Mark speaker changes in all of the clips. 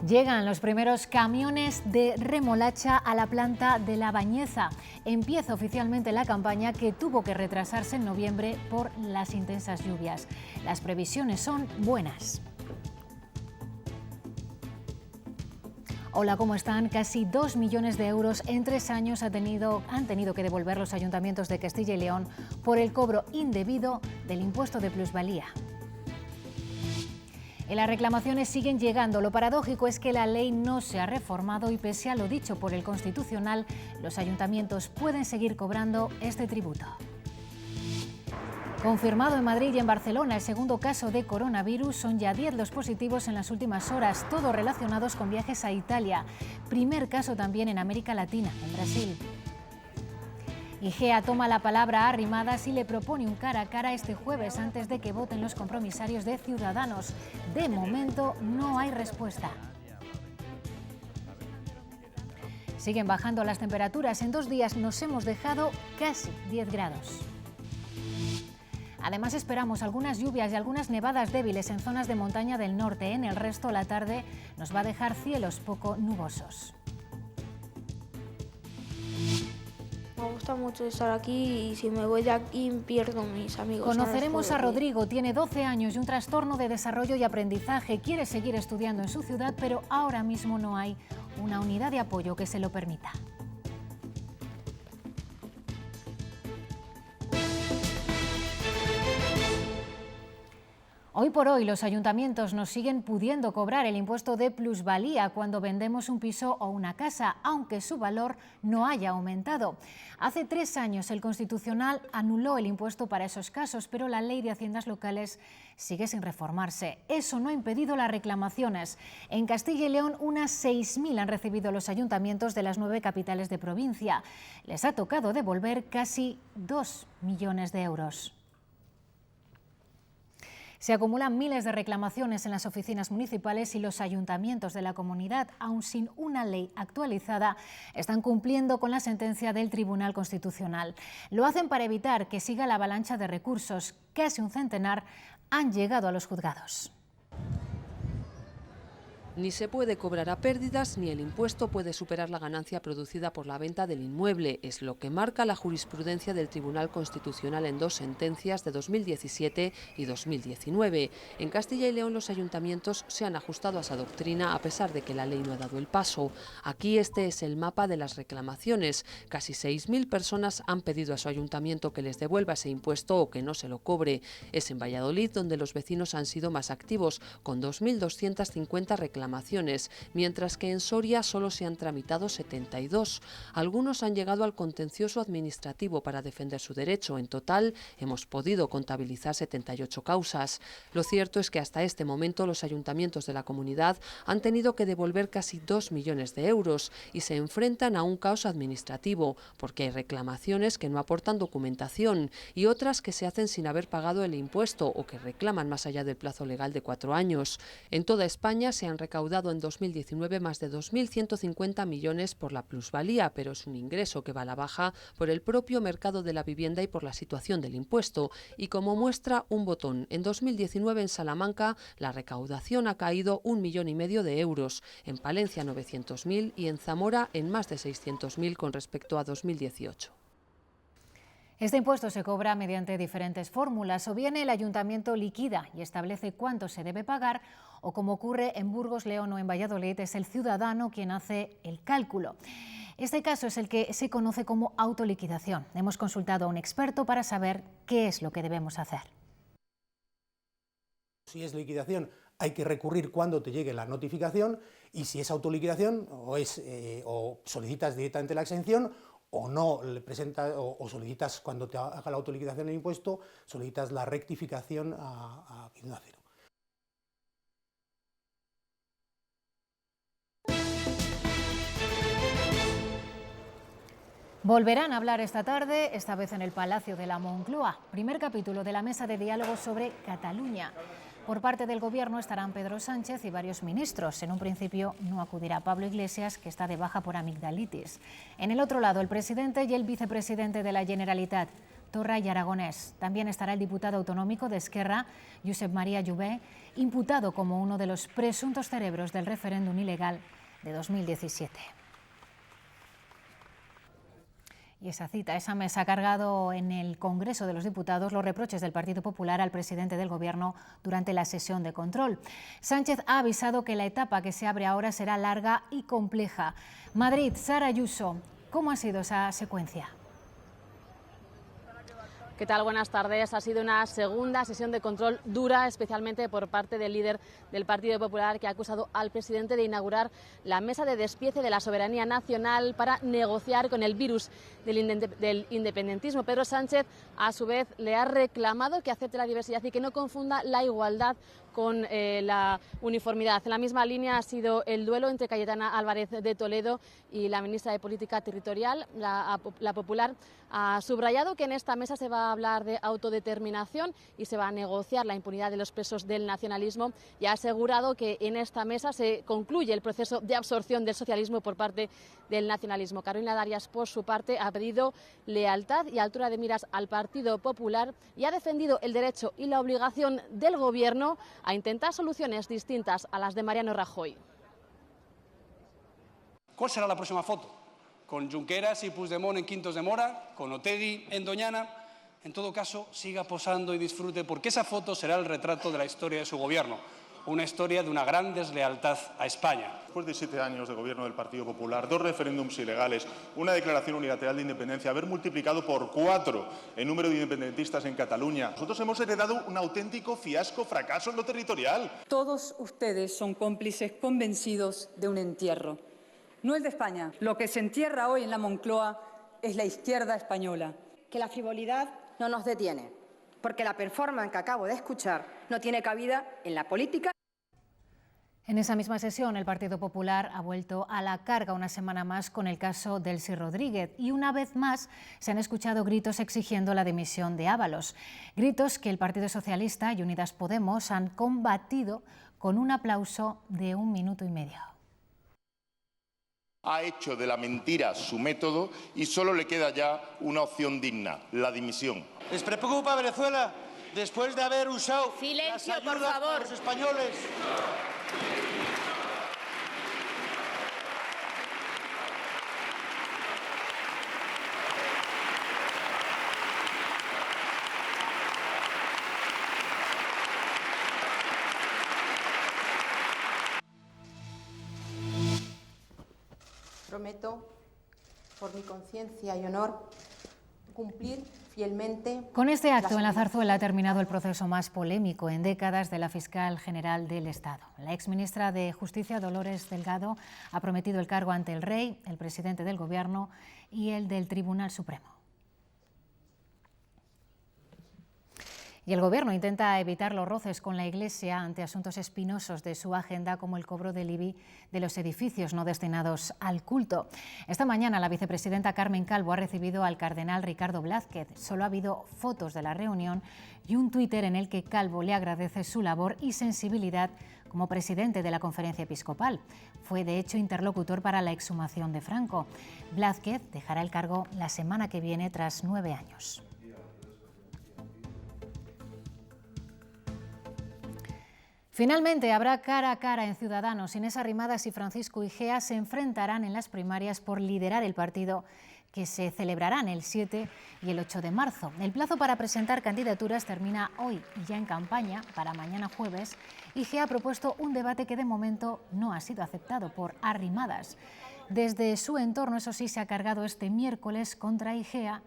Speaker 1: Llegan los primeros camiones de remolacha a la planta de La Bañeza. Empieza oficialmente la campaña que tuvo que retrasarse en noviembre por las intensas lluvias. Las previsiones son buenas. Hola, ¿cómo están? Casi 2 millones de euros en 3 años han tenido que devolver los ayuntamientos de Castilla y León por el cobro indebido del impuesto de plusvalía. Y las reclamaciones siguen llegando. Lo paradójico es que la ley no se ha reformado y pese a lo dicho por el Constitucional, los ayuntamientos pueden seguir cobrando este tributo. Confirmado en Madrid y en Barcelona el segundo caso de coronavirus, son ya 10 los positivos en las últimas horas, todos relacionados con viajes a Italia. Primer caso también en América Latina, en Brasil. Igea toma la palabra a Arrimadas y le propone un cara a cara este jueves antes de que voten los compromisarios de Ciudadanos. De momento no hay respuesta. Siguen bajando las temperaturas. En 2 días nos hemos dejado casi 10 grados. Además esperamos algunas lluvias y algunas nevadas débiles en zonas de montaña del norte. En el resto la tarde nos va a dejar cielos poco nubosos.
Speaker 2: Me gusta mucho estar aquí y si me voy de aquí pierdo mis amigos.
Speaker 1: Conoceremos a Rodrigo, tiene 12 años y un trastorno de desarrollo y aprendizaje. Quiere seguir estudiando en su ciudad, pero ahora mismo no hay una unidad de apoyo que se lo permita. Hoy por hoy los ayuntamientos nos siguen pudiendo cobrar el impuesto de plusvalía cuando vendemos un piso o una casa, aunque su valor no haya aumentado. Hace 3 años el Constitucional anuló el impuesto para esos casos, pero la Ley de Haciendas Locales sigue sin reformarse. Eso no ha impedido las reclamaciones. En Castilla y León unas 6.000 han recibido los ayuntamientos de las 9 capitales de provincia. Les ha tocado devolver casi 2 millones de euros. Se acumulan miles de reclamaciones en las oficinas municipales y los ayuntamientos de la comunidad, aun sin una ley actualizada, están cumpliendo con la sentencia del Tribunal Constitucional. Lo hacen para evitar que siga la avalancha de recursos. Casi un centenar han llegado a los juzgados.
Speaker 3: Ni se puede cobrar a pérdidas ni el impuesto puede superar la ganancia producida por la venta del inmueble. Es lo que marca la jurisprudencia del Tribunal Constitucional en 2 sentencias de 2017 y 2019. En Castilla y León los ayuntamientos se han ajustado a esa doctrina a pesar de que la ley no ha dado el paso. Aquí este es el mapa de las reclamaciones. Casi 6.000 personas han pedido a su ayuntamiento que les devuelva ese impuesto o que no se lo cobre. Es en Valladolid donde los vecinos han sido más activos, con 2.250 reclamaciones, mientras que en Soria solo se han tramitado 72. Algunos han llegado al contencioso administrativo para defender su derecho. En total hemos podido contabilizar 78 causas. Lo cierto es que hasta este momento los ayuntamientos de la comunidad han tenido que devolver casi 2 millones de euros y se enfrentan a un caos administrativo porque hay reclamaciones que no aportan documentación y otras que se hacen sin haber pagado el impuesto o que reclaman más allá del plazo legal de 4 años. En toda España se han recaudado en 2019 más de 2.150 millones por la plusvalía, pero es un ingreso que va a la baja por el propio mercado de la vivienda y por la situación del impuesto. Y como muestra un botón, en 2019 en Salamanca la recaudación ha caído 1,5 millones de euros, en Palencia 900.000 y en Zamora en más de 600.000 con respecto a 2018.
Speaker 1: Este impuesto se cobra mediante diferentes fórmulas, o bien el ayuntamiento liquida y establece cuánto se debe pagar, o como ocurre en Burgos, León o en Valladolid, es el ciudadano quien hace el cálculo. Este caso es el que se conoce como autoliquidación. Hemos consultado a un experto para saber qué es lo que debemos hacer.
Speaker 4: Si es liquidación, hay que recurrir cuando te llegue la notificación, y si es autoliquidación o solicitas directamente la exención, o no le presentas o solicitas cuando te haga la autoliquidación del impuesto, solicitas la rectificación a Hacienda Cero.
Speaker 1: Volverán a hablar esta tarde, esta vez en el Palacio de la Moncloa. Primer capítulo de la mesa de diálogo sobre Cataluña. Por parte del Gobierno estarán Pedro Sánchez y varios ministros. En un principio no acudirá Pablo Iglesias, que está de baja por amigdalitis. En el otro lado, el presidente y el vicepresidente de la Generalitat. Torra y Aragonés. También estará el diputado autonómico de Esquerra, Josep María Jové, imputado como uno de los presuntos cerebros del referéndum ilegal de 2017. Y esa mesa ha cargado en el Congreso de los Diputados los reproches del Partido Popular al presidente del Gobierno durante la sesión de control. Sánchez ha avisado que la etapa que se abre ahora será larga y compleja. Madrid, Sara Ayuso, ¿cómo ha sido esa secuencia?
Speaker 5: ¿Qué tal? Buenas tardes. Ha sido una segunda sesión de control dura, especialmente por parte del líder del Partido Popular, que ha acusado al presidente de inaugurar la mesa de despiece de la soberanía nacional para negociar con el virus del independentismo. Pedro Sánchez, a su vez, le ha reclamado que acepte la diversidad y que no confunda la igualdad con la uniformidad. En la misma línea ha sido el duelo entre Cayetana Álvarez de Toledo y la ministra de Política Territorial. La Popular ha subrayado que en esta mesa se va a hablar de autodeterminación y se va a negociar la impunidad de los presos del nacionalismo, y ha asegurado que en esta mesa se concluye el proceso de absorción del socialismo por parte del nacionalismo. Carolina Darias, por su parte, ha pedido lealtad y altura de miras al Partido Popular y ha defendido el derecho y la obligación del Gobierno a intentar soluciones distintas a las de Mariano Rajoy.
Speaker 6: ¿Cuál será la próxima foto? ¿Con Junqueras y Puigdemont en Quintos de Mora? ¿Con Otegi en Doñana? En todo caso, siga posando y disfrute, porque esa foto será el retrato de la historia de su gobierno, una historia de una gran deslealtad a España.
Speaker 7: Después de 7 años de gobierno del Partido Popular, 2 referéndums ilegales, una declaración unilateral de independencia, haber multiplicado por 4 el número de independentistas en Cataluña, nosotros hemos heredado un auténtico fiasco, fracaso en lo territorial.
Speaker 8: Todos ustedes son cómplices convencidos de un entierro. No el de España. Lo que se entierra hoy en la Moncloa es la izquierda española.
Speaker 9: Que la frivolidad no nos detiene, porque la performance que acabo de escuchar no tiene cabida en la política.
Speaker 1: En esa misma sesión, el Partido Popular ha vuelto a la carga una semana más con el caso Delcy Rodríguez, y una vez más se han escuchado gritos exigiendo la dimisión de Ábalos. Gritos que el Partido Socialista y Unidas Podemos han combatido con un aplauso de 1 minuto y medio.
Speaker 10: Ha hecho de la mentira su método y solo le queda ya una opción digna, la dimisión.
Speaker 11: ¿Les preocupa Venezuela después de haber usado
Speaker 12: silencio,
Speaker 11: las ayudas
Speaker 12: por favor,
Speaker 11: a los españoles?
Speaker 12: Prometo, por mi conciencia y honor, cumplir fielmente.
Speaker 1: Con este acto en la Zarzuela ha terminado el proceso más polémico en décadas de la fiscal general del Estado. La exministra de Justicia, Dolores Delgado, ha prometido el cargo ante el rey, el presidente del Gobierno y el del Tribunal Supremo. Y el Gobierno intenta evitar los roces con la Iglesia ante asuntos espinosos de su agenda, como el cobro del IBI de los edificios no destinados al culto. Esta mañana la vicepresidenta Carmen Calvo ha recibido al cardenal Ricardo Blázquez. Solo ha habido fotos de la reunión y un Twitter en el que Calvo le agradece su labor y sensibilidad como presidente de la Conferencia Episcopal. Fue, de hecho, interlocutor para la exhumación de Franco. Blázquez dejará el cargo la semana que viene tras 9 años. Finalmente, habrá cara a cara en Ciudadanos. Inés Arrimadas y Francisco Igea se enfrentarán en las primarias por liderar el partido, que se celebrarán el 7 y el 8 de marzo. El plazo para presentar candidaturas termina hoy, y ya en campaña, para mañana jueves, Igea ha propuesto un debate que de momento no ha sido aceptado por Arrimadas. Desde su entorno, eso sí, se ha cargado este miércoles contra Igea,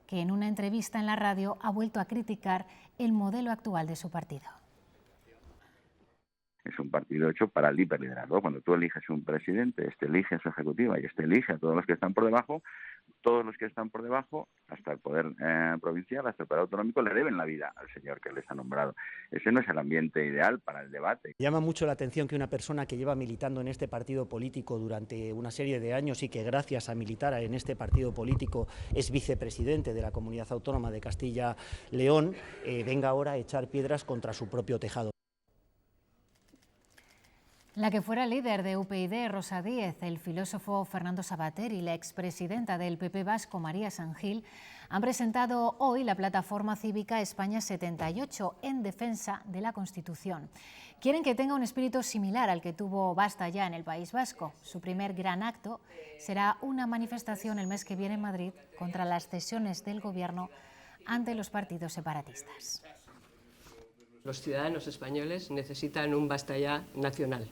Speaker 1: que en una entrevista en la radio ha vuelto a criticar el modelo actual de su partido.
Speaker 13: Es un partido hecho para el hiperliderazgo. Cuando tú eliges un presidente, este elige a su ejecutiva y este elige a todos los que están por debajo, hasta el poder provincial, hasta el poder autonómico, le deben la vida al señor que les ha nombrado. Ese no es el ambiente ideal para el debate.
Speaker 14: Llama mucho la atención que una persona que lleva militando en este partido político durante una serie de años y que gracias a militar en este partido político es vicepresidente de la Comunidad Autónoma de Castilla-León, venga ahora a echar piedras contra su propio tejado.
Speaker 1: La que fuera líder de UPyD, Rosa Díez, el filósofo Fernando Savater y la expresidenta del PP vasco, María Sangil, han presentado hoy la plataforma cívica España 78 en defensa de la Constitución. Quieren que tenga un espíritu similar al que tuvo Basta Ya en el País Vasco. Su primer gran acto será una manifestación el mes que viene en Madrid contra las cesiones del Gobierno ante los partidos separatistas.
Speaker 15: Los ciudadanos españoles necesitan un Basta Ya nacional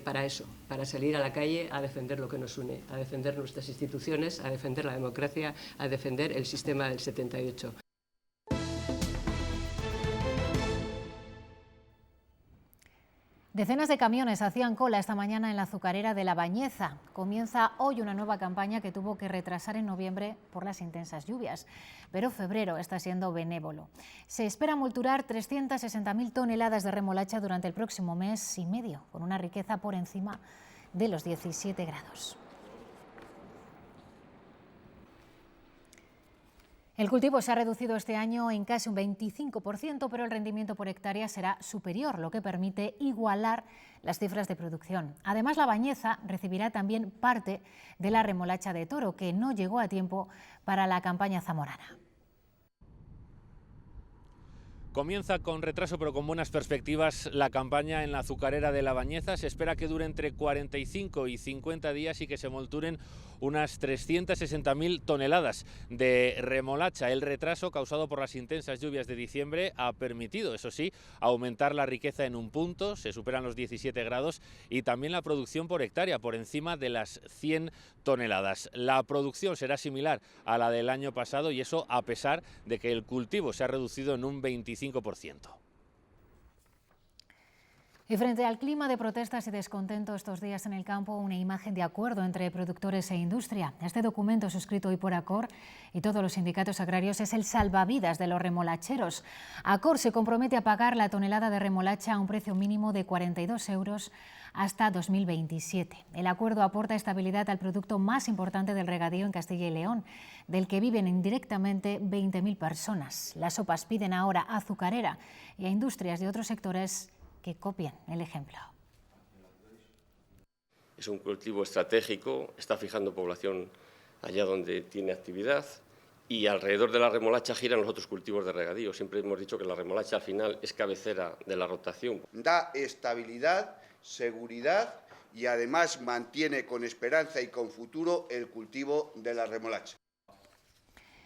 Speaker 15: para eso, para salir a la calle a defender lo que nos une, a defender nuestras instituciones, a defender la democracia, a defender el sistema del 78.
Speaker 1: Decenas de camiones hacían cola esta mañana en la azucarera de La Bañeza. Comienza hoy una nueva campaña que tuvo que retrasar en noviembre por las intensas lluvias. Pero febrero está siendo benévolo. Se espera multurar 360.000 toneladas de remolacha durante el próximo mes y medio, con una riqueza por encima de los 17 grados. El cultivo se ha reducido este año en casi un 25%, pero el rendimiento por hectárea será superior, lo que permite igualar las cifras de producción. Además, La Bañeza recibirá también parte de la remolacha de toro, que no llegó a tiempo para la campaña zamorana.
Speaker 16: Comienza con retraso pero con buenas perspectivas la campaña en la azucarera de La Bañeza. Se espera que dure entre 45 y 50 días y que se multuren unas 360.000 toneladas de remolacha. El retraso causado por las intensas lluvias de diciembre ha permitido, eso sí, aumentar la riqueza en un punto, se superan los 17 grados, y también la producción por hectárea, por encima de las 100 toneladas. La producción será similar a la del año pasado, y eso a pesar de que el cultivo se ha reducido en un 25%.
Speaker 1: Y frente al clima de protestas y descontento estos días en el campo, una imagen de acuerdo entre productores e industria. Este documento, suscrito hoy por ACOR y todos los sindicatos agrarios, es el salvavidas de los remolacheros. ACOR se compromete a pagar la tonelada de remolacha a un precio mínimo de 42 euros hasta 2027. El acuerdo aporta estabilidad al producto más importante del regadío en Castilla y León, del que viven indirectamente 20.000 personas. Las OPAs piden ahora a azucarera y a industrias de otros sectores que copien el ejemplo.
Speaker 17: Es un cultivo estratégico, está fijando población allá donde tiene actividad, y alrededor de la remolacha giran los otros cultivos de regadío. Siempre hemos dicho que la remolacha al final es cabecera de la rotación.
Speaker 18: Da estabilidad, seguridad y además mantiene con esperanza y con futuro el cultivo de la remolacha.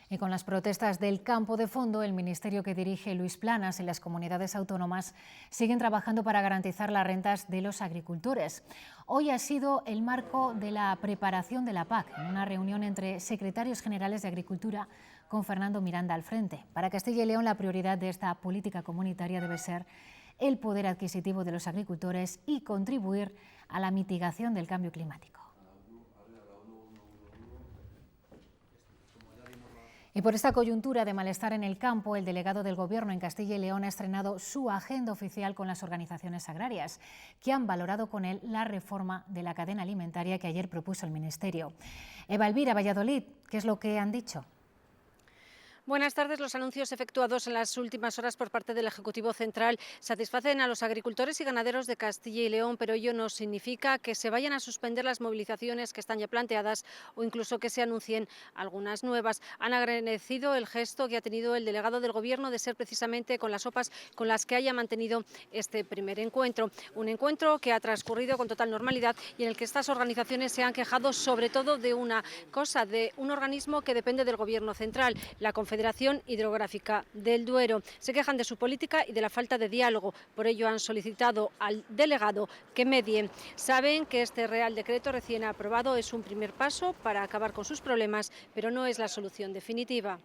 Speaker 1: Y con las protestas del campo de fondo, el ministerio que dirige Luis Planas y las comunidades autónomas siguen trabajando para garantizar las rentas de los agricultores. Hoy ha sido el marco de la preparación de la PAC, en una reunión entre secretarios generales de Agricultura con Fernando Miranda al frente. Para Castilla y León, la prioridad de esta política comunitaria debe ser el poder adquisitivo de los agricultores y contribuir a la mitigación del cambio climático. Y por esta coyuntura de malestar en el campo, el delegado del Gobierno en Castilla y León ha estrenado su agenda oficial con las organizaciones agrarias, que han valorado con él la reforma de la cadena alimentaria que ayer propuso el Ministerio. Eva Elvira, Valladolid, ¿qué es lo que han dicho?
Speaker 19: Buenas tardes. Los anuncios efectuados en las últimas horas por parte del Ejecutivo Central satisfacen a los agricultores y ganaderos de Castilla y León, pero ello no significa que se vayan a suspender las movilizaciones que están ya planteadas o incluso que se anuncien algunas nuevas. Han agradecido el gesto que ha tenido el delegado del Gobierno de ser precisamente con las OPAs con las que haya mantenido este primer encuentro. Un encuentro que ha transcurrido con total normalidad y en el que estas organizaciones se han quejado sobre todo de una cosa, de un organismo que depende del Gobierno Central, la Confederación Hidrográfica del Duero. Se quejan de su política y de la falta de diálogo. Por ello han solicitado al delegado que medie. Saben que este Real Decreto recién aprobado es un primer paso para acabar con sus problemas, pero no es la solución definitiva.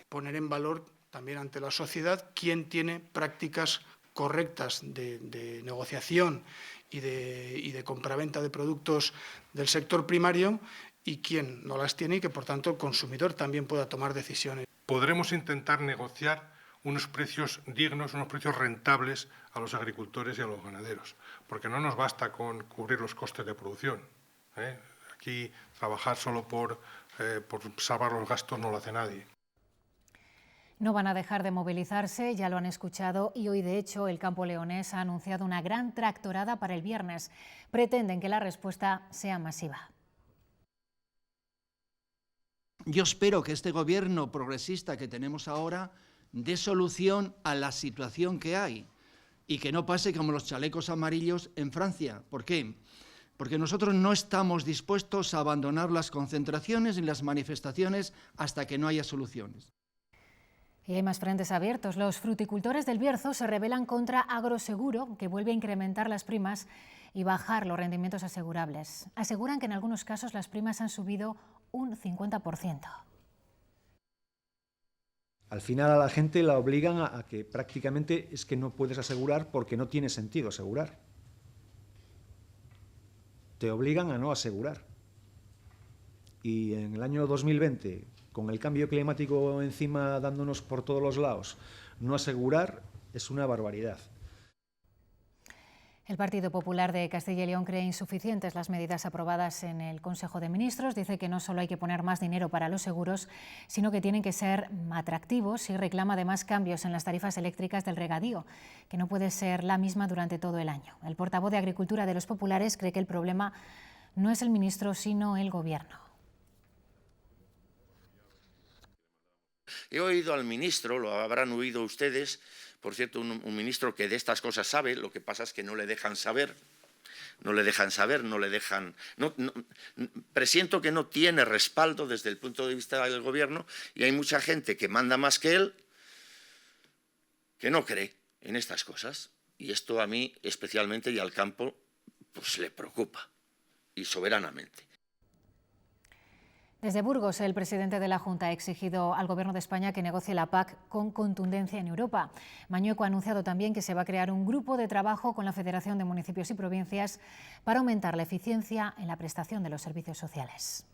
Speaker 20: Poner en valor también ante la sociedad quién tiene prácticas correctas de negociación y de compraventa de productos del sector primario y quién no las tiene, y que por tanto el consumidor también pueda tomar decisiones.
Speaker 21: Podremos intentar negociar unos precios dignos, unos precios rentables a los agricultores y a los ganaderos, porque no nos basta con cubrir los costes de producción. Aquí trabajar solo por salvar los gastos no lo hace nadie.
Speaker 1: No van a dejar de movilizarse, ya lo han escuchado, y hoy de hecho el campo leonés ha anunciado una gran tractorada para el viernes. Pretenden que la respuesta sea masiva.
Speaker 2: Yo espero que este gobierno progresista que tenemos ahora dé solución a la situación que hay y que no pase como los chalecos amarillos en Francia. ¿Por qué? Porque nosotros no estamos dispuestos a abandonar las concentraciones ni las manifestaciones hasta que no haya soluciones.
Speaker 1: Y hay más frentes abiertos. Los fruticultores del Bierzo se rebelan contra Agroseguro, que vuelve a incrementar las primas y bajar los rendimientos asegurables. Aseguran que en algunos casos las primas han subido un 50%.
Speaker 22: Al final a la gente la obligan a que prácticamente es que no puedes asegurar porque no tiene sentido asegurar. Te obligan a no asegurar. Y en el año 2020, con el cambio climático encima dándonos por todos los lados, no asegurar es una barbaridad.
Speaker 1: El Partido Popular de Castilla y León cree insuficientes las medidas aprobadas en el Consejo de Ministros. Dice que no solo hay que poner más dinero para los seguros, sino que tienen que ser atractivos y reclama además cambios en las tarifas eléctricas del regadío, que no puede ser la misma durante todo el año. El portavoz de Agricultura de los Populares cree que el problema no es el ministro, sino el Gobierno.
Speaker 10: He oído al ministro, lo habrán oído ustedes, por cierto, un ministro que de estas cosas sabe, lo que pasa es que no le dejan saber, presiento que no tiene respaldo desde el punto de vista del Gobierno y hay mucha gente que manda más que él que no cree en estas cosas. Y esto a mí, especialmente y al campo, pues le preocupa, y soberanamente.
Speaker 1: Desde Burgos, el presidente de la Junta ha exigido al Gobierno de España que negocie la PAC con contundencia en Europa. Mañueco ha anunciado también que se va a crear un grupo de trabajo con la Federación de Municipios y Provincias para aumentar la eficiencia en la prestación de los servicios sociales.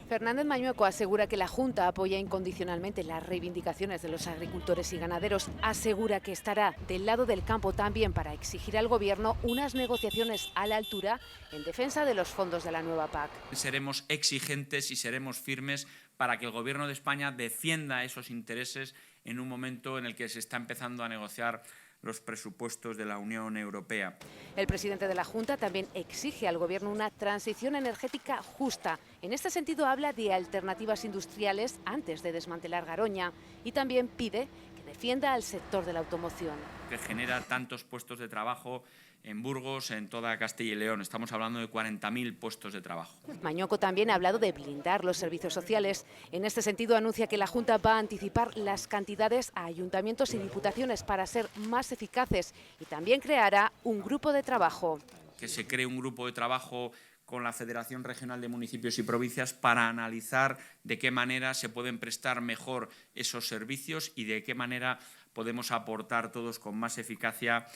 Speaker 23: Fernández Mañueco asegura que la Junta apoya incondicionalmente las reivindicaciones de los agricultores y ganaderos. Asegura que estará del lado del campo también para exigir al Gobierno unas negociaciones a la altura en defensa de los fondos de la nueva PAC.
Speaker 24: Seremos exigentes y seremos firmes para que el Gobierno de España defienda esos intereses en un momento en el que se está empezando a negociar los presupuestos de la Unión Europea.
Speaker 23: El presidente de la Junta también exige al Gobierno una transición energética justa. En este sentido habla de alternativas industriales antes de desmantelar Garoña y también pide que defienda al sector de la automoción.
Speaker 24: Que genera tantos puestos de trabajo en Burgos, en toda Castilla y León. Estamos hablando de 40.000 puestos de trabajo.
Speaker 23: Mañueco también ha hablado de blindar los servicios sociales. En este sentido anuncia que la Junta va a anticipar las cantidades a ayuntamientos y diputaciones para ser más eficaces y también creará un grupo de trabajo.
Speaker 24: Que se cree un grupo de trabajo con la Federación Regional de Municipios y Provincias para analizar de qué manera se pueden prestar mejor esos servicios y de qué manera podemos aportar todos con más eficacia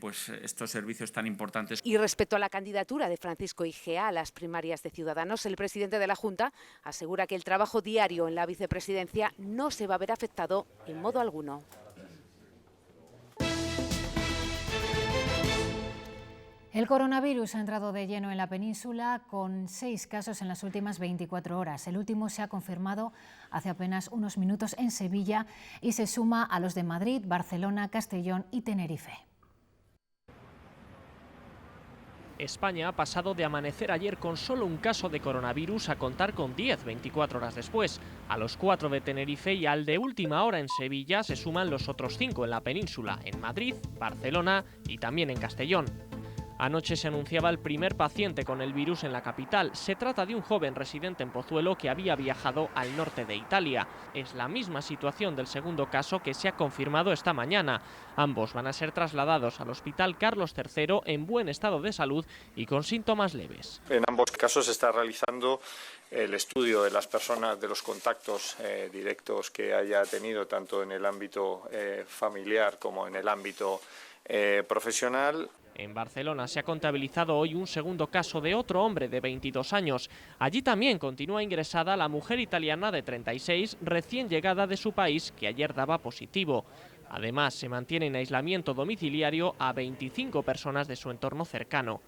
Speaker 24: pues estos servicios tan importantes.
Speaker 23: Y respecto a la candidatura de Francisco Igea a las primarias de Ciudadanos, el presidente de la Junta asegura que el trabajo diario en la vicepresidencia no se va a ver afectado en modo alguno.
Speaker 1: El coronavirus ha entrado de lleno en la península con 6 casos en las últimas 24 horas. El último se ha confirmado hace apenas unos minutos en Sevilla y se suma a los de Madrid, Barcelona, Castellón y Tenerife.
Speaker 25: España ha pasado de amanecer ayer con solo un caso de coronavirus a contar con 10 24 horas después. A los 4 de Tenerife y al de última hora en Sevilla se suman los otros 5 en la península, en Madrid, Barcelona y también en Castellón. Anoche se anunciaba el primer paciente con el virus en la capital. Se trata de un joven residente en Pozuelo que había viajado al norte de Italia. Es la misma situación del segundo caso que se ha confirmado esta mañana. Ambos van a ser trasladados al Hospital Carlos III en buen estado de salud y con síntomas leves.
Speaker 26: En ambos casos se está realizando el estudio de las personas, de los contactos directos que haya tenido, tanto en el ámbito familiar como en el ámbito profesional.
Speaker 25: En Barcelona se ha contabilizado hoy un segundo caso de otro hombre de 22 años. Allí también continúa ingresada la mujer italiana de 36, recién llegada de su país, que ayer daba positivo. Además, se mantiene en aislamiento domiciliario a 25 personas de su entorno cercano.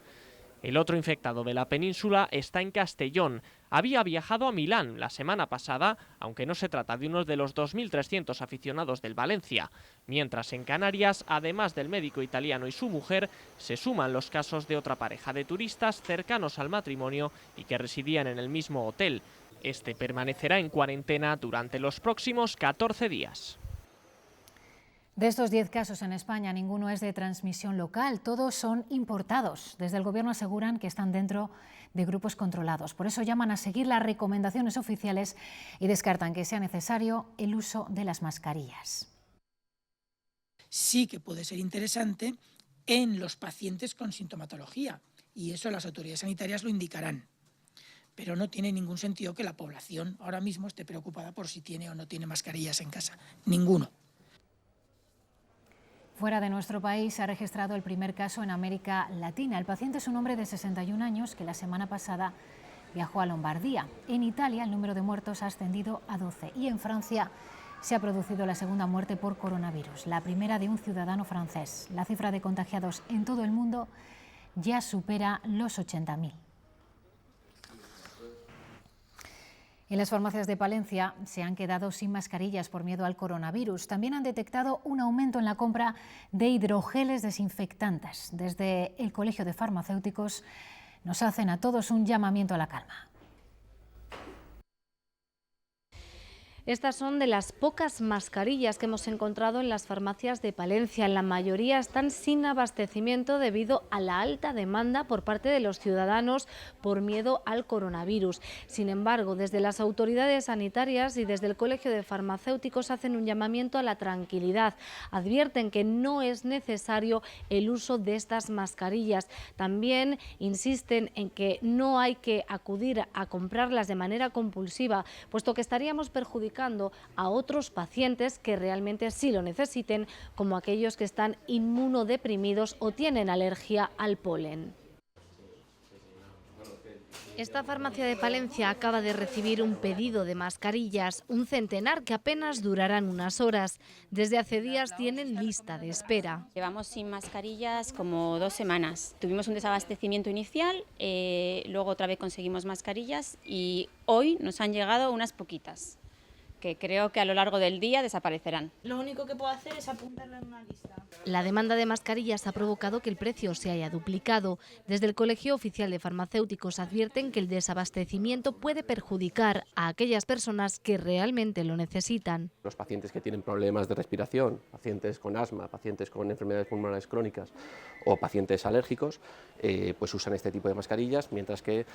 Speaker 25: El otro infectado de la península está en Castellón. Había viajado a Milán la semana pasada, aunque no se trata de uno de los 2.300 aficionados del Valencia. Mientras en Canarias, además del médico italiano y su mujer, se suman los casos de otra pareja de turistas cercanos al matrimonio y que residían en el mismo hotel. Este permanecerá en cuarentena durante los próximos 14 días.
Speaker 1: De estos 10 casos en España, ninguno es de transmisión local, todos son importados. Desde el Gobierno aseguran que están dentro de grupos controlados. Por eso llaman a seguir las recomendaciones oficiales y descartan que sea necesario el uso de las mascarillas.
Speaker 3: Sí que puede ser interesante en los pacientes con sintomatología, y eso las autoridades sanitarias lo indicarán. Pero no tiene ningún sentido que la población ahora mismo esté preocupada por si tiene o no tiene mascarillas en casa. Ninguno.
Speaker 1: Fuera de nuestro país se ha registrado el primer caso en América Latina. El paciente es un hombre de 61 años que la semana pasada viajó a Lombardía. En Italia el número de muertos ha ascendido a 12 y en Francia se ha producido la segunda muerte por coronavirus, la primera de un ciudadano francés. La cifra de contagiados en todo el mundo ya supera los 80.000. En las farmacias de Palencia se han quedado sin mascarillas por miedo al coronavirus. También han detectado un aumento en la compra de hidrogeles desinfectantes. Desde el Colegio de Farmacéuticos nos hacen a todos un llamamiento a la calma.
Speaker 4: Estas son de las pocas mascarillas que hemos encontrado en las farmacias de Palencia. La mayoría están sin abastecimiento debido a la alta demanda por parte de los ciudadanos por miedo al coronavirus. Sin embargo, desde las autoridades sanitarias y desde el Colegio de Farmacéuticos hacen un llamamiento a la tranquilidad. Advierten que no es necesario el uso de estas mascarillas. También insisten en que no hay que acudir a comprarlas de manera compulsiva, puesto que estaríamos perjudicando a otros pacientes que realmente sí lo necesiten, como aquellos que están inmunodeprimidos o tienen alergia al polen. Esta farmacia de Palencia acaba de recibir un pedido de mascarillas, un centenar que apenas durarán unas horas. Desde hace días tienen lista de espera.
Speaker 5: Llevamos sin mascarillas como 2 semanas. Tuvimos un desabastecimiento inicial, luego otra vez conseguimos mascarillas y hoy nos han llegado unas poquitas, que creo que a lo largo del día desaparecerán.
Speaker 4: Lo único que puedo hacer es apuntarlo en una lista. La demanda de mascarillas ha provocado que el precio se haya duplicado. Desde el Colegio Oficial de Farmacéuticos advierten que el desabastecimiento puede perjudicar a aquellas personas que realmente lo necesitan.
Speaker 6: Los pacientes que tienen problemas de respiración, pacientes con asma, pacientes con enfermedades pulmonares crónicas o pacientes alérgicos, pues usan este tipo de mascarillas, mientras que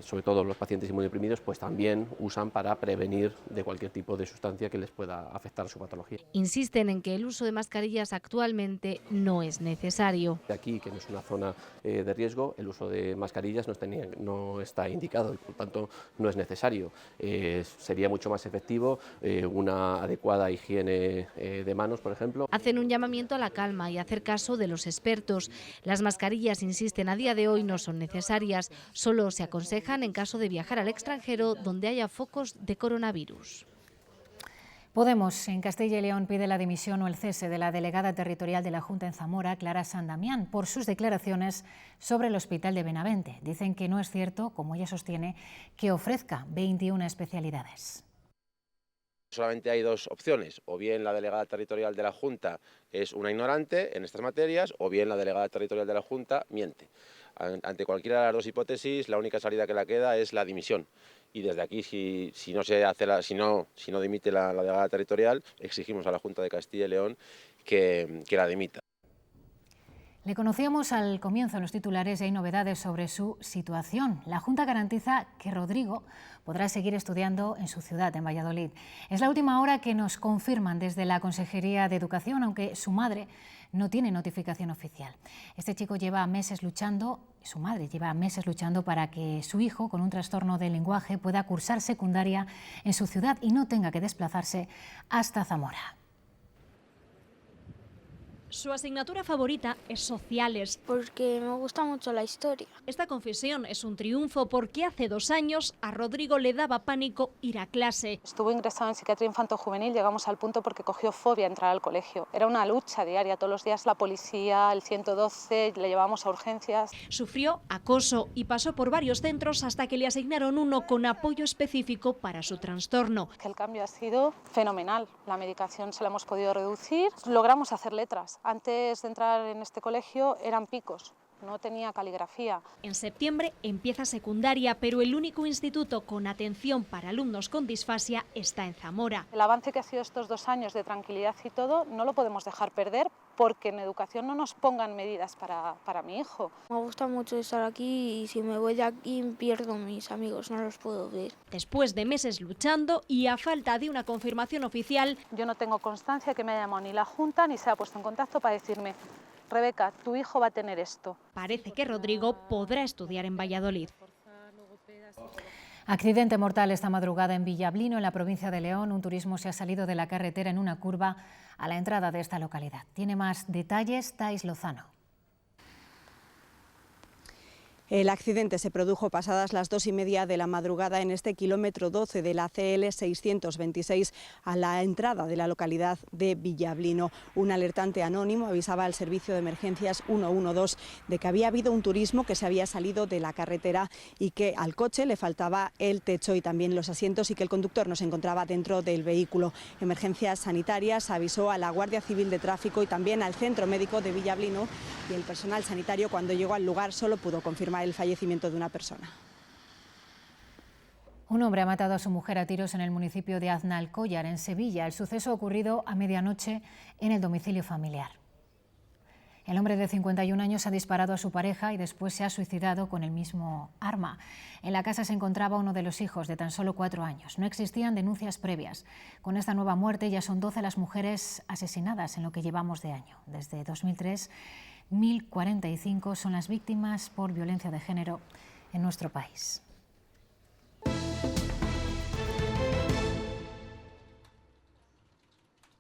Speaker 6: sobre todo los pacientes inmunodeprimidos pues también usan para prevenir de cualquier tipo de sustancia que les pueda afectar a su patología.
Speaker 4: Insisten en que el uso de mascarillas actualmente no es necesario.
Speaker 6: Aquí, que no es una zona de riesgo, el uso de mascarillas no está indicado y por tanto no es necesario. Sería mucho más efectivo una adecuada higiene de manos, por ejemplo.
Speaker 4: Hacen un llamamiento a la calma y a hacer caso de los expertos. Las mascarillas, insisten, a día de hoy no son necesarias, solo se aconsejan en caso de viajar al extranjero donde haya focos de coronavirus.
Speaker 1: Podemos en Castilla y León pide la dimisión o el cese de la delegada territorial de la Junta en Zamora, Clara San Damián, por sus declaraciones sobre el Hospital de Benavente. Dicen que no es cierto, como ella sostiene, que ofrezca 21 especialidades.
Speaker 7: Solamente hay 2 opciones, o bien la delegada territorial de la Junta es una ignorante en estas materias, o bien la delegada territorial de la Junta miente. Ante cualquiera de las 2 hipótesis, la única salida que le queda es la dimisión. Y desde aquí, si no dimite la delegada territorial, exigimos a la Junta de Castilla y León que la dimita.
Speaker 1: Le conocíamos al comienzo en los titulares y hay novedades sobre su situación. La Junta garantiza que Rodrigo podrá seguir estudiando en su ciudad, en Valladolid. Es la última hora que nos confirman desde la Consejería de Educación, aunque su madre no tiene notificación oficial. Este chico lleva meses luchando, su madre lleva meses luchando para que su hijo, con un trastorno del lenguaje, pueda cursar secundaria en su ciudad y no tenga que desplazarse hasta Zamora.
Speaker 8: Su asignatura favorita es Sociales.
Speaker 9: Porque me gusta mucho la historia.
Speaker 8: Esta confesión es un triunfo porque hace 2 años a Rodrigo le daba pánico ir a clase.
Speaker 11: Estuvo ingresado en psiquiatría infanto-juvenil, llegamos al punto porque cogió fobia a entrar al colegio. Era una lucha diaria, todos los días la policía, el 112, le llevábamos a urgencias.
Speaker 8: Sufrió acoso y pasó por varios centros hasta que le asignaron uno con apoyo específico para su trastorno.
Speaker 11: El cambio ha sido fenomenal, la medicación se la hemos podido reducir, logramos hacer letras. Antes de entrar en este colegio eran picos, no tenía caligrafía.
Speaker 8: En septiembre empieza secundaria, pero el único instituto con atención para alumnos con disfasia está en Zamora.
Speaker 11: El avance que ha sido estos 2 años de tranquilidad y todo no lo podemos dejar perder porque en educación no nos pongan medidas para mi hijo.
Speaker 9: Me gusta mucho estar aquí y si me voy de aquí pierdo mis amigos, no los puedo ver.
Speaker 8: Después de meses luchando y a falta de una confirmación oficial,
Speaker 11: yo no tengo constancia que me haya llamado ni la Junta ni se ha puesto en contacto para decirme: Rebeca, tu hijo va a tener esto.
Speaker 8: Parece que Rodrigo podrá estudiar en Valladolid.
Speaker 1: Accidente mortal esta madrugada en Villablino, en la provincia de León. Un turismo se ha salido de la carretera en una curva a la entrada de esta localidad. Tiene más detalles Thais Lozano.
Speaker 12: El accidente se produjo pasadas las 2:30 de la madrugada en este kilómetro 12 de la CL 626 a la entrada de la localidad de Villablino. Un alertante anónimo avisaba al servicio de emergencias 112 de que había habido un turismo que se había salido de la carretera y que al coche le faltaba el techo y también los asientos y que el conductor no se encontraba dentro del vehículo. Emergencias Sanitarias avisó a la Guardia Civil de Tráfico y también al Centro Médico de Villablino, y el personal sanitario, cuando llegó al lugar, solo pudo confirmar el fallecimiento de una persona.
Speaker 1: Un hombre ha matado a su mujer a tiros en el municipio de Aznalcóllar, en Sevilla. El suceso ha ocurrido a medianoche en el domicilio familiar. El hombre de 51 años ha disparado a su pareja y después se ha suicidado con el mismo arma. En la casa se encontraba uno de los hijos, de tan solo 4 años. No existían denuncias previas. Con esta nueva muerte ya son 12 las mujeres asesinadas en lo que llevamos de año. Desde 2003, 1045 son las víctimas por violencia de género en nuestro país.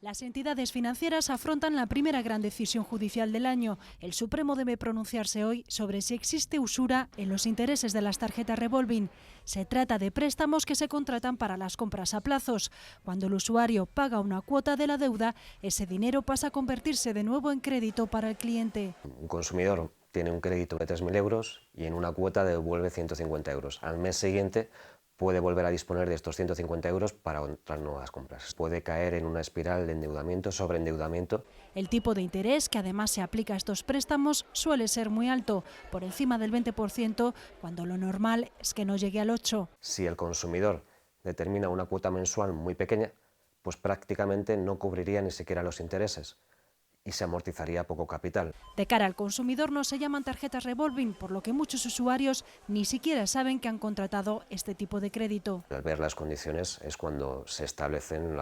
Speaker 13: Las entidades financieras afrontan la primera gran decisión judicial del año. El Supremo debe pronunciarse hoy sobre si existe usura en los intereses de las tarjetas revolving. Se trata de préstamos que se contratan para las compras a plazos. Cuando el usuario paga una cuota de la deuda, ese dinero pasa a convertirse de nuevo en crédito para el cliente.
Speaker 14: Un consumidor tiene un crédito de 3.000 euros y en una cuota devuelve 150 euros. Al mes siguiente puede volver a disponer de estos 150 euros para otras nuevas compras. Puede caer en una espiral de endeudamiento, sobreendeudamiento.
Speaker 13: El tipo de interés que además se aplica a estos préstamos suele ser muy alto, por encima del 20%, cuando lo normal es que no llegue al 8%.
Speaker 14: Si el consumidor determina una cuota mensual muy pequeña, pues prácticamente no cubriría ni siquiera los intereses y se amortizaría poco capital.
Speaker 13: De cara al consumidor no se llaman tarjetas revolving, por lo que muchos usuarios ni siquiera saben que han contratado este tipo de crédito.
Speaker 14: Al ver las condiciones es cuando se establecen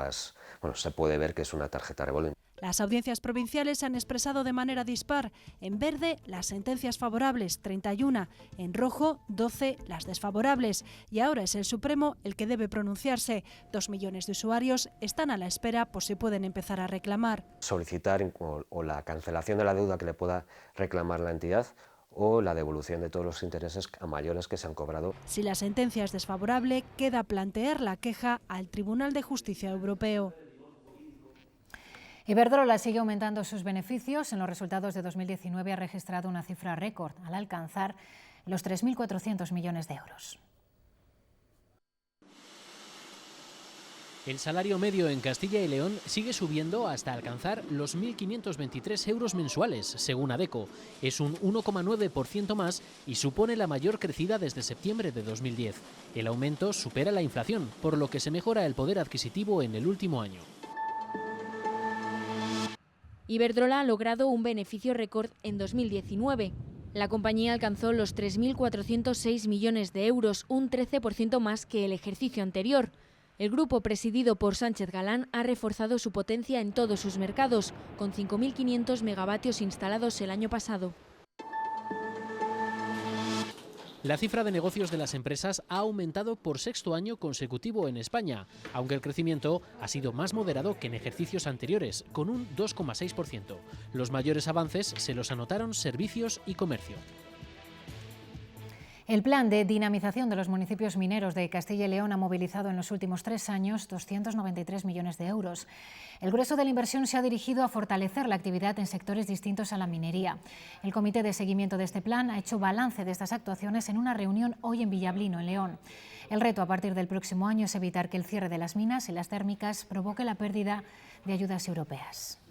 Speaker 14: se puede ver que es una tarjeta revolving.
Speaker 13: Las audiencias provinciales se han expresado de manera dispar. En verde, las sentencias favorables, 31. En rojo, 12 las desfavorables. Y ahora es el Supremo el que debe pronunciarse. 2 millones de usuarios están a la espera por si pueden empezar a reclamar.
Speaker 14: Solicitar o la cancelación de la deuda que le pueda reclamar la entidad o la devolución de todos los intereses a mayores que se han cobrado.
Speaker 13: Si la sentencia es desfavorable, queda plantear la queja al Tribunal de Justicia Europeo.
Speaker 1: Iberdrola sigue aumentando sus beneficios. En los resultados de 2019 ha registrado una cifra récord al alcanzar los 3.400 millones de euros.
Speaker 25: El salario medio en Castilla y León sigue subiendo hasta alcanzar los 1.523 euros mensuales, según ADECO. Es un 1,9% más y supone la mayor crecida desde septiembre de 2010. El aumento supera la inflación, por lo que se mejora el poder adquisitivo en el último año.
Speaker 27: Iberdrola ha logrado un beneficio récord en 2019. La compañía alcanzó los 3.406 millones de euros, un 13% más que el ejercicio anterior. El grupo presidido por Sánchez Galán ha reforzado su potencia en todos sus mercados, con 5.500 megavatios instalados el año pasado.
Speaker 15: La cifra de negocios de las empresas ha aumentado por sexto año consecutivo en España, aunque el crecimiento ha sido más moderado que en ejercicios anteriores, con un 2,6%. Los mayores avances se los anotaron servicios y comercio.
Speaker 1: El plan de dinamización de los municipios mineros de Castilla y León ha movilizado en los últimos 3 años 293 millones de euros. El grueso de la inversión se ha dirigido a fortalecer la actividad en sectores distintos a la minería. El comité de seguimiento de este plan ha hecho balance de estas actuaciones en una reunión hoy en Villablino, en León. El reto a partir del próximo año es evitar que el cierre de las minas y las térmicas provoque la pérdida de ayudas europeas.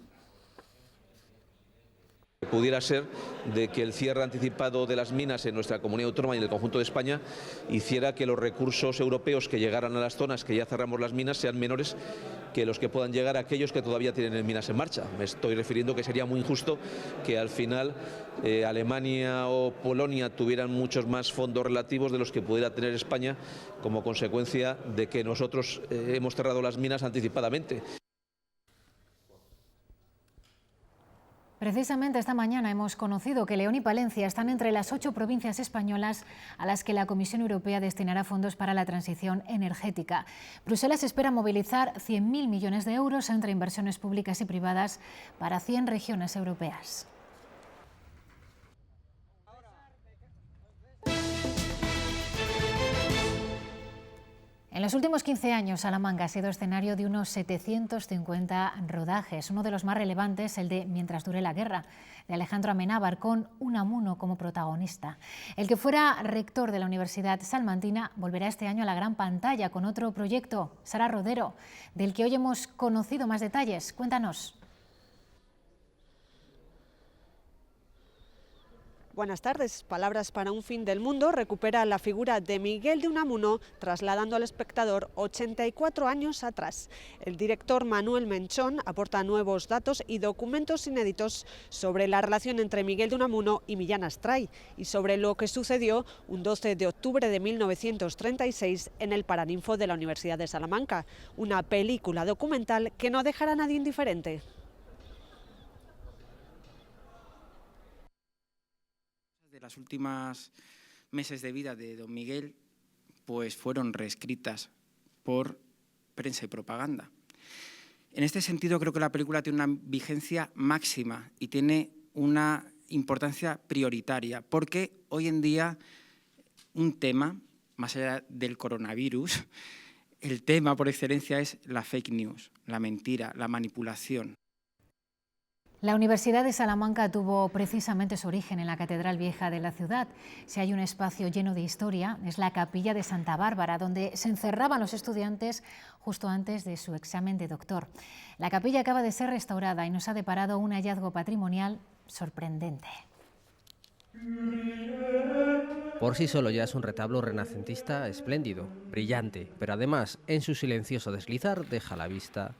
Speaker 16: Pudiera ser de que el cierre anticipado de las minas en nuestra comunidad autónoma y en el conjunto de España hiciera que los recursos europeos que llegaran a las zonas que ya cerramos las minas sean menores que los que puedan llegar a aquellos que todavía tienen minas en marcha. Me estoy refiriendo que sería muy injusto que al final Alemania o Polonia tuvieran muchos más fondos relativos de los que pudiera tener España como consecuencia de que nosotros hemos cerrado las minas anticipadamente.
Speaker 1: Precisamente esta mañana hemos conocido que León y Palencia están entre las 8 provincias españolas a las que la Comisión Europea destinará fondos para la transición energética. Bruselas espera movilizar 100.000 millones de euros entre inversiones públicas y privadas para 100 regiones europeas. En los últimos 15 años, Salamanca ha sido escenario de unos 750 rodajes. Uno de los más relevantes, el de Mientras dure la guerra, de Alejandro Amenábar, con Unamuno como protagonista. El que fuera rector de la Universidad Salmantina volverá este año a la gran pantalla con otro proyecto, Sara Rodero, del que hoy hemos conocido más detalles. Cuéntanos.
Speaker 17: Buenas tardes. Palabras para un fin del mundo recupera la figura de Miguel de Unamuno, trasladando al espectador 84 años atrás. El director Manuel Menchón aporta nuevos datos y documentos inéditos sobre la relación entre Miguel de Unamuno y Millán Astray y sobre lo que sucedió un 12 de octubre de 1936 en el Paraninfo de la Universidad de Salamanca. Una película documental que no dejará a nadie indiferente.
Speaker 18: Las últimas meses de vida de don Miguel pues fueron reescritas por prensa y propaganda. En este sentido creo que la película tiene una vigencia máxima y tiene una importancia prioritaria, porque hoy en día un tema, más allá del coronavirus, el tema por excelencia es la fake news, la mentira, la manipulación.
Speaker 1: La Universidad de Salamanca tuvo precisamente su origen en la Catedral Vieja de la ciudad. Si hay un espacio lleno de historia, es la Capilla de Santa Bárbara, donde se encerraban los estudiantes justo antes de su examen de doctor. La capilla acaba de ser restaurada y nos ha deparado un hallazgo patrimonial sorprendente.
Speaker 19: Por sí solo ya es un retablo renacentista espléndido, brillante, pero además en su silencioso deslizar deja a la vista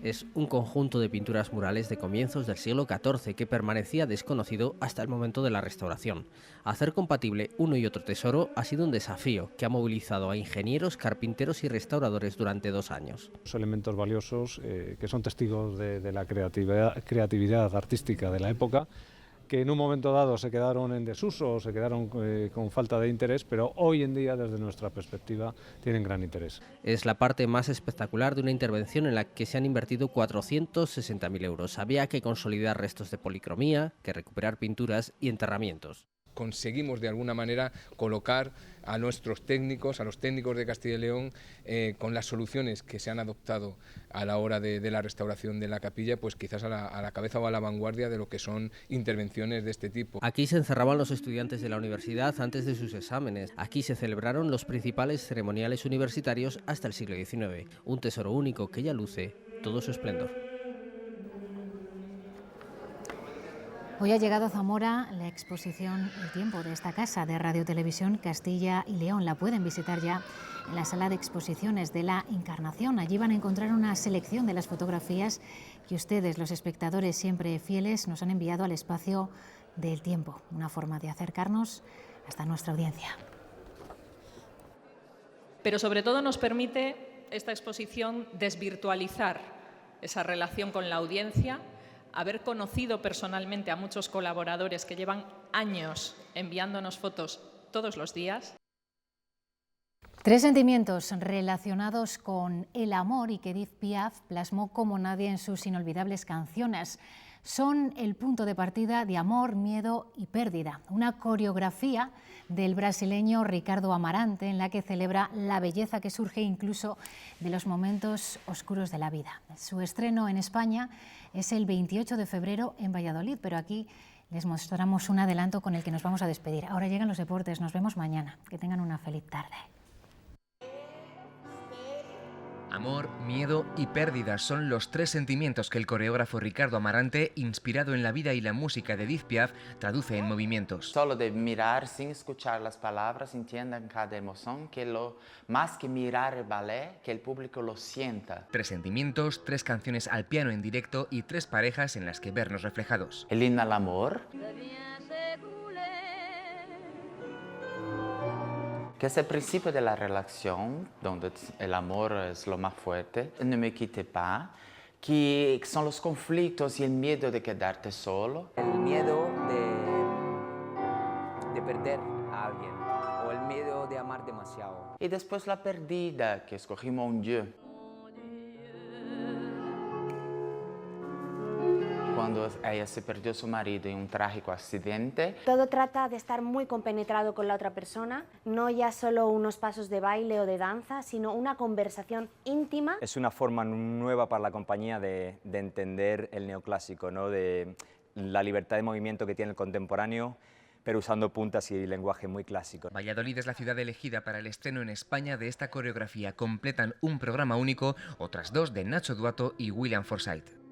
Speaker 19: es un conjunto de pinturas murales de comienzos del siglo XIV que permanecía desconocido hasta el momento de la restauración. Hacer compatible uno y otro tesoro ha sido un desafío que ha movilizado a ingenieros, carpinteros y restauradores durante 2 años.
Speaker 20: Son elementos valiosos que son testigos de la creatividad artística de la época, que en un momento dado se quedaron en desuso, se quedaron con falta de interés, pero hoy en día, desde nuestra perspectiva, tienen gran interés.
Speaker 19: Es la parte más espectacular de una intervención en la que se han invertido 460.000 euros. Había que consolidar restos de policromía, que recuperar pinturas y enterramientos.
Speaker 21: Conseguimos de alguna manera colocar a nuestros técnicos, a los técnicos de Castilla y León, con las soluciones que se han adoptado a la hora de la restauración de la capilla, pues quizás a la cabeza o a la vanguardia de lo que son intervenciones de este tipo.
Speaker 19: Aquí se encerraban los estudiantes de la universidad antes de sus exámenes. Aquí se celebraron los principales ceremoniales universitarios hasta el siglo XIX. Un tesoro único que ya luce todo su esplendor.
Speaker 1: Hoy ha llegado a Zamora la exposición El tiempo de esta casa de Radio Televisión Castilla y León. La pueden visitar ya en la sala de exposiciones de la Encarnación. Allí van a encontrar una selección de las fotografías que ustedes, los espectadores siempre fieles, nos han enviado al espacio del tiempo. Una forma de acercarnos hasta nuestra audiencia.
Speaker 28: Pero sobre todo nos permite esta exposición desvirtualizar esa relación con la audiencia,
Speaker 2: haber conocido personalmente a muchos colaboradores que llevan años enviándonos fotos todos los días.
Speaker 1: 3 sentimientos relacionados con el amor y que Edith Piaf plasmó como nadie en sus inolvidables canciones. Son el punto de partida de Amor, Miedo y Pérdida, una coreografía del brasileño Ricardo Amarante en la que celebra la belleza que surge incluso de los momentos oscuros de la vida. Su estreno en España es el 28 de febrero en Valladolid, pero aquí les mostramos un adelanto con el que nos vamos a despedir. Ahora llegan los deportes, nos vemos mañana. Que tengan una feliz tarde.
Speaker 3: Amor, miedo y pérdida son los 3 sentimientos que el coreógrafo Ricardo Amarante, inspirado en la vida y la música de Edith Piaf, traduce en movimientos.
Speaker 10: Solo de mirar sin escuchar las palabras, entiendan cada emoción, que más que mirar el ballet, que el público lo sienta.
Speaker 3: 3 sentimientos, 3 canciones al piano en directo y 3 parejas en las que vernos reflejados.
Speaker 10: El himno al amor, que es el principio de la relación, donde el amor es lo más fuerte. No me quitte pas, que son los conflictos y el miedo de quedarte solo.
Speaker 22: El miedo de perder a alguien o el miedo de amar demasiado.
Speaker 10: Y después la pérdida, que escogimos un Dieu. Cuando ella se perdió a su marido en un trágico accidente.
Speaker 23: Todo trata de estar muy compenetrado con la otra persona, no ya solo unos pasos de baile o de danza, sino una conversación íntima.
Speaker 24: Es una forma nueva para la compañía de entender el neoclásico, ¿no? De la libertad de movimiento que tiene el contemporáneo, pero usando puntas y lenguaje muy clásico.
Speaker 3: Valladolid es la ciudad elegida para el estreno en España de esta coreografía. Completan un programa único otras 2 de Nacho Duato y William Forsythe.